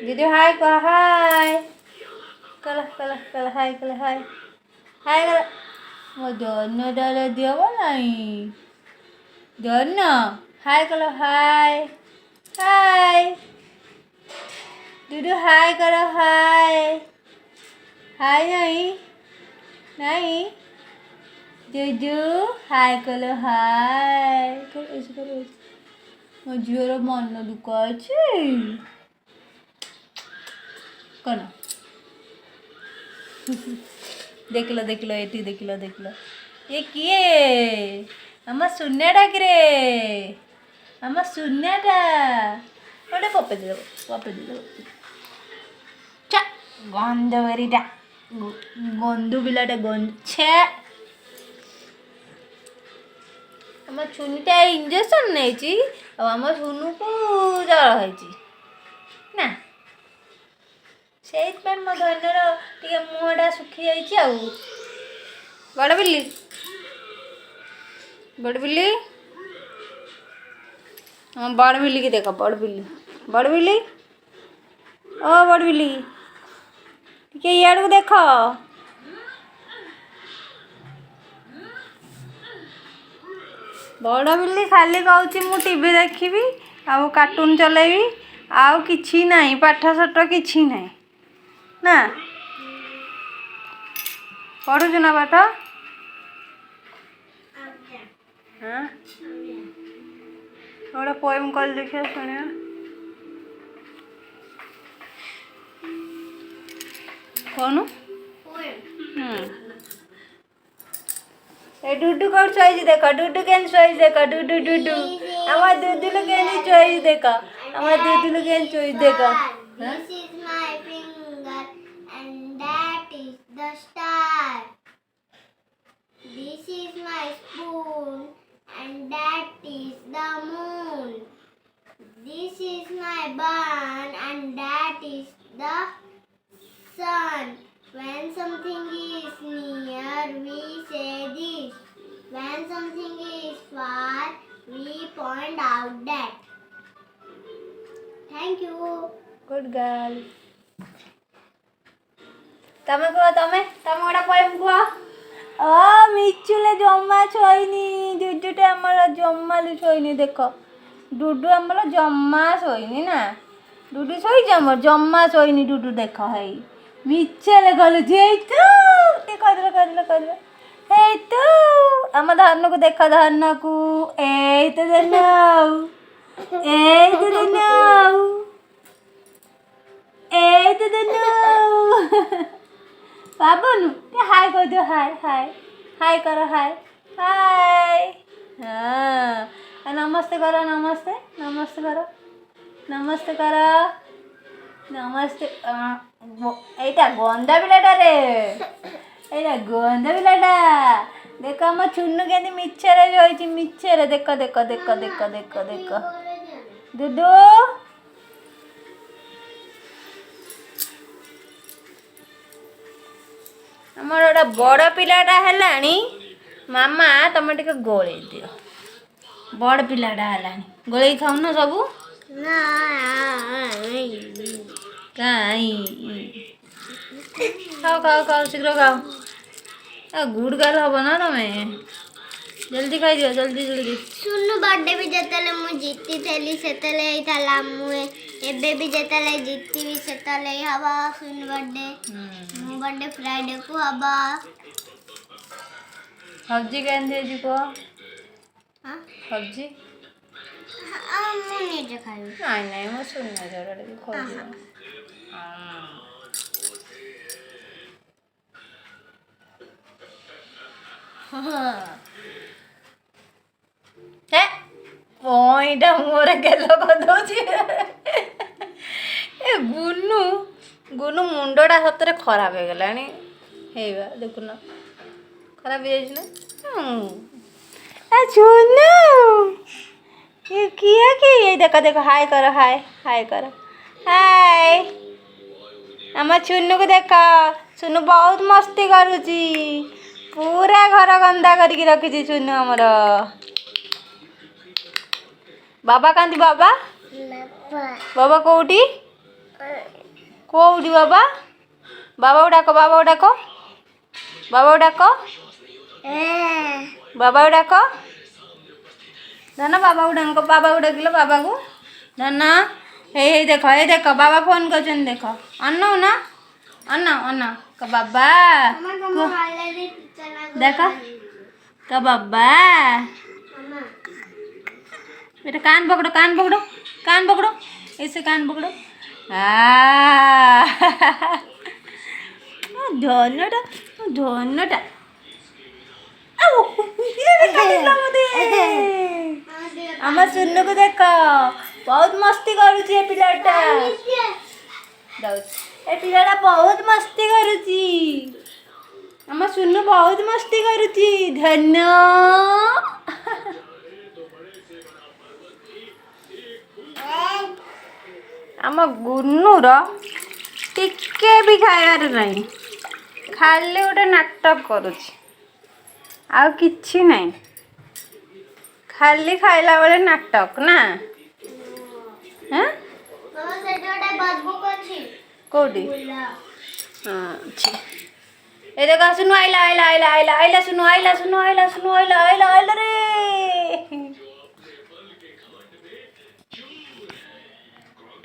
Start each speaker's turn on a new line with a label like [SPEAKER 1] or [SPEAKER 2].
[SPEAKER 1] दीदी हाय कह हाय कल हाय हाय कल मो जन्न डाले दिया नहीं जन्न हाय कलो हाय हाय दीदी हाय करो हाय हाय नहीं जुजू हाय कलो हाय ऐसे करो मो झीर मन दुख अच्छे कौन देख लो ये देख लो ये किए आम शून्यटा कि आम शून्यटा गोटे पपे दे गंध बेरीटा गंधु पिलाटा गंध छे आम छुनीटा इंजेक्शन नहीं आम सुनु को जर है ना से मो धनर टे मुहटा सुखी जाइए बड़ बिल्ली हाँ बड़ बिल्ली की देख बड़ बिल्ली ओ बड़ बिल्ली टे इड़ को देख बड़ बिल्ली खाली कहूँ मु टीवी देखी आउ कार्टून चलेबी आउ किछि नहीं पाठ साठ किछि नहीं ना पढ़ुचु ना पाठ हाँ गोटे पोएम कल देखिए शुणिया कौन डुडू कौन चॉइस देख डुडू केन चॉइस देख डुडू डुडू आम दुदुलु केन चॉइस देख आम दुदुलु केन चॉइस देख
[SPEAKER 2] This is my finger and that is the star. This is my spoon and that is the moon. This is my bun and that is the sun. When something is near, we say this. When something is far, we point out that. Thank you.
[SPEAKER 1] Good girl तमें कह तमें गोटे poem कह मिचुले जमा शोनी डुडूटा आमर जमा शोनी देख डुडू आमर जमा शोनी ना डुडू शोच आमर जमा शोनी डुडू देख है मिचले गलु कह तू आम धन को देख धन को ए तो धन बाबू हाय कह दो हाय करो हाय हाँ नमस्ते करो नमस्ते एटा गंदा पिलाटा रे एटा गंदा पिलाटा देख आम छुनु के मिछरे रही मिछरे देख दुदू आमर गोटे बड़ पिलाटा है मामा तुम टे गोल दियो बड़ पिलाटा है गोल खाऊन सब खाओ शीघ्र खाओ गुड गर्ल हम ना तुम्हें जल्दी खाई दियो जल्दी
[SPEAKER 2] सुनु बर्थडे भी जतले मु जीती थेली सेतले हेताला मु एबे भी जतले जीती भी सेतले हवा सुनु बर्थडे मु बर्थडे फ्राइडे को हवा
[SPEAKER 1] सब्जी केंदे जी को
[SPEAKER 2] हां
[SPEAKER 1] सब्जी
[SPEAKER 2] मु नहीं खाई
[SPEAKER 1] नहीं मु सुनु जरा के खोज हाँ पॉइंटा मोर गेल कदौची ए गुनु मुंडटा सतरे खराब हो गला देखुन खराब हो ना छुनु किया कि देख हाय कर हाय कर हाय आम छुनु को देख छुनु बहुत मस्ती करुची पूरा घर गंदा करके रखी छुनु हमर ବାବା କାନ୍ତି ବାବା ବାବା କୋଉଠି କୋଉଠି ବାବା ବାବାକୁ ଡାକ ବାବାକୁ ଡାକ ବାବାକୁ ଡାକ ବାବାକୁ ଡାକ ଧନ ବାବାକୁ ଡାକିଲ ବାବାକୁ ଧନ ହେଇ ଦେଖ ବାବା ଫୋନ କରିଛନ୍ତି ଦେଖ ଅନାଉ ନା ଅନା ବାବା ଦେଖ बाबा बेटा कान पकड़ो ऐसे कान पकड़ो धनटा आम सुन को देख बहुत मस्ती करुची पिलाटा पिलाटा बहुत मस्ती करुची आम सुनु बहुत मस्ती करुची धन्य आम गुन्नूर टिके भी खाइबार नहीं खाली गोटे नाटक करुची आउ किछि नहीं खाली खाइला बेले नाटक ना हाँ कोडी हाँ अच्छी ए देखो सुनो आइला रे